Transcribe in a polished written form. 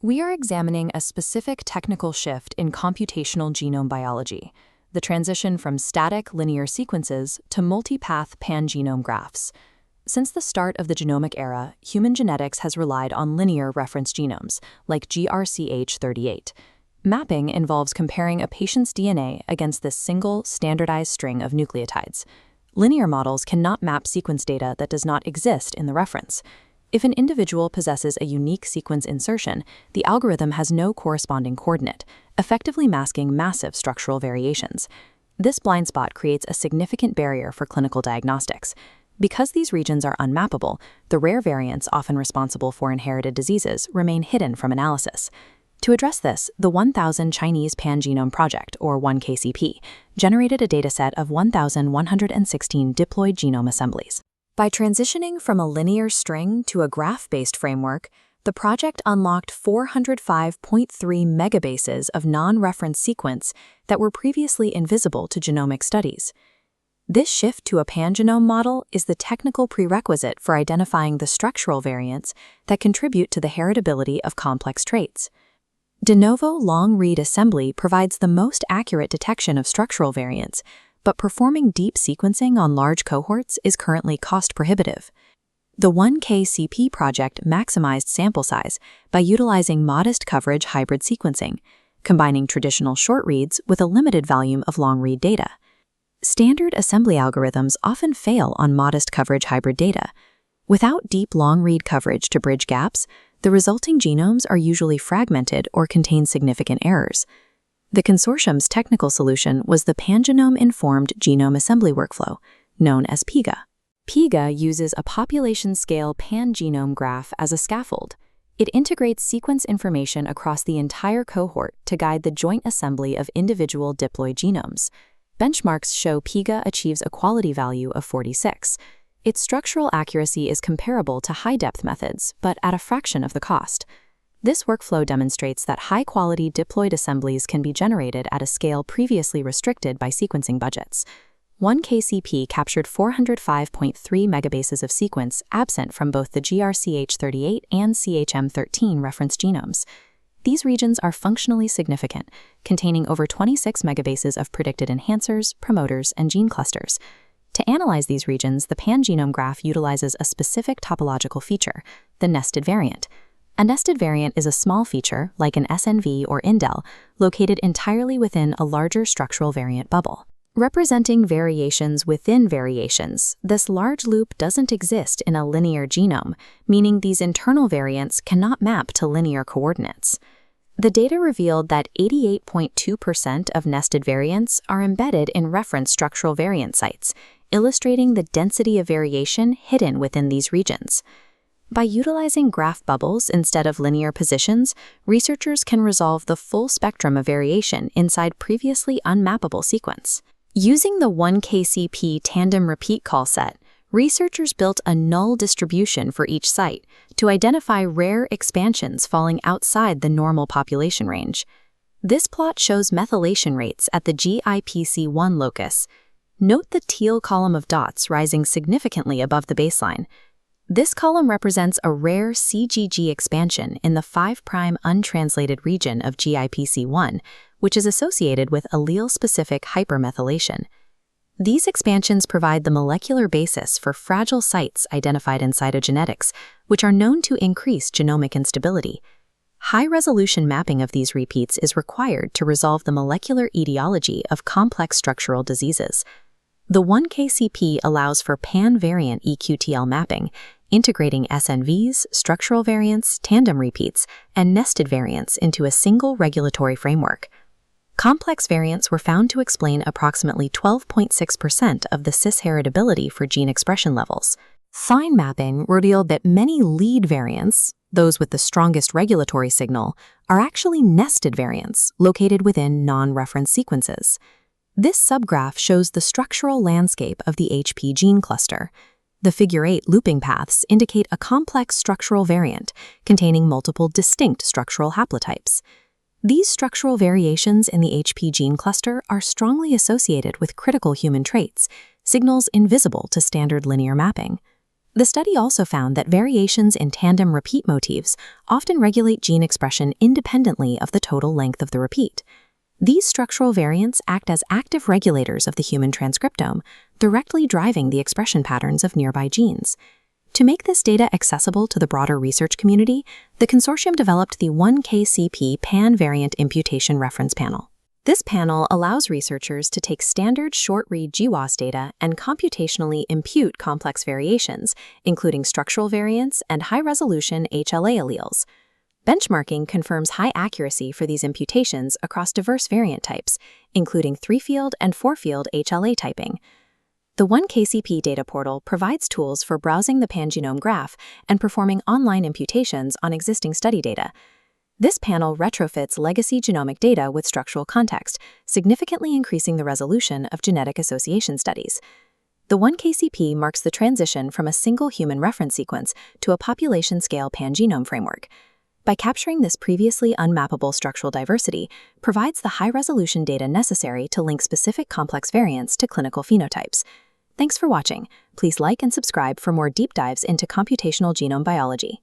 We are examining a specific technical shift in computational genome biology, the transition from static linear sequences to multipath pangenome graphs. Since the start of the genomic era, human genetics has relied on linear reference genomes, like GRCh38. Mapping involves comparing a patient's DNA against this single, standardized string of nucleotides. Linear models cannot map sequence data that does not exist in the reference. If an individual possesses a unique sequence insertion, the algorithm has no corresponding coordinate, effectively masking massive structural variations. This blind spot creates a significant barrier for clinical diagnostics. Because these regions are unmappable, the rare variants often responsible for inherited diseases remain hidden from analysis. To address this, the 1000 Chinese Pangenome Project, or 1KCP, generated a dataset of 1,116 diploid genome assemblies. By transitioning from a linear string to a graph-based framework, the project unlocked 405.3 megabases of non-reference sequence that were previously invisible to genomic studies. This shift to a pangenome model is the technical prerequisite for identifying the structural variants that contribute to the heritability of complex traits. De novo long-read assembly provides the most accurate detection of structural variants, but performing deep sequencing on large cohorts is currently cost-prohibitive. The 1KCP project maximized sample size by utilizing modest coverage hybrid sequencing, combining traditional short reads with a limited volume of long-read data. Standard assembly algorithms often fail on modest coverage hybrid data. Without deep long-read coverage to bridge gaps, the resulting genomes are usually fragmented or contain significant errors. The consortium's technical solution was the Pangenome-informed genome assembly workflow, known as PIGA. PIGA uses a population-scale pangenome graph as a scaffold. It integrates sequence information across the entire cohort to guide the joint assembly of individual diploid genomes. Benchmarks show PIGA achieves a quality value of 46. Its structural accuracy is comparable to high-depth methods, but at a fraction of the cost. This workflow demonstrates that high-quality diploid assemblies can be generated at a scale previously restricted by sequencing budgets. 1KCP captured 405.3 megabases of sequence absent from both the GRCh38 and CHM13 reference genomes. These regions are functionally significant, containing over 26 megabases of predicted enhancers, promoters, and gene clusters. To analyze these regions, the pangenome graph utilizes a specific topological feature, the nested variant. A nested variant is a small feature, like an SNV or indel, located entirely within a larger structural variant bubble. Representing variations within variations, this large loop doesn't exist in a linear genome, meaning these internal variants cannot map to linear coordinates. The data revealed that 88.2% of nested variants are embedded in reference structural variant sites, illustrating the density of variation hidden within these regions. By utilizing graph bubbles instead of linear positions, researchers can resolve the full spectrum of variation inside previously unmappable sequence. Using the 1KCP tandem repeat call set, researchers built a null distribution for each site to identify rare expansions falling outside the normal population range. This plot shows methylation rates at the GIPC1 locus. Note the teal column of dots rising significantly above the baseline. This column represents a rare CGG expansion in the 5' untranslated region of GIPC1, which is associated with allele-specific hypermethylation. These expansions provide the molecular basis for fragile sites identified in cytogenetics, which are known to increase genomic instability. High-resolution mapping of these repeats is required to resolve the molecular etiology of complex structural diseases. The 1KCP allows for pan-variant EQTL mapping, integrating SNVs, structural variants, tandem repeats, and nested variants into a single regulatory framework. Complex variants were found to explain approximately 12.6% of the cis heritability for gene expression levels. Fine mapping revealed that many lead variants, those with the strongest regulatory signal, are actually nested variants located within non-reference sequences. This subgraph shows the structural landscape of the HP gene cluster. The Figure 8 looping paths indicate a complex structural variant containing multiple distinct structural haplotypes. These structural variations in the HP gene cluster are strongly associated with critical human traits, signals invisible to standard linear mapping. The study also found that variations in tandem repeat motifs often regulate gene expression independently of the total length of the repeat. These structural variants act as active regulators of the human transcriptome, directly driving the expression patterns of nearby genes. To make this data accessible to the broader research community, the consortium developed the 1KCP Pan-Variant Imputation Reference Panel. This panel allows researchers to take standard short-read GWAS data and computationally impute complex variations, including structural variants and high-resolution HLA alleles. Benchmarking confirms high accuracy for these imputations across diverse variant types, including 3-field and 4-field HLA typing. The 1KCP data portal provides tools for browsing the pangenome graph and performing online imputations on existing study data. This panel retrofits legacy genomic data with structural context, significantly increasing the resolution of genetic association studies. The 1KCP marks the transition from a single human reference sequence to a population-scale pangenome framework. By capturing this previously unmappable structural diversity, provides the high-resolution data necessary to link specific complex variants to clinical phenotypes. Thanks for watching. Please like and subscribe for more deep dives into computational genome biology.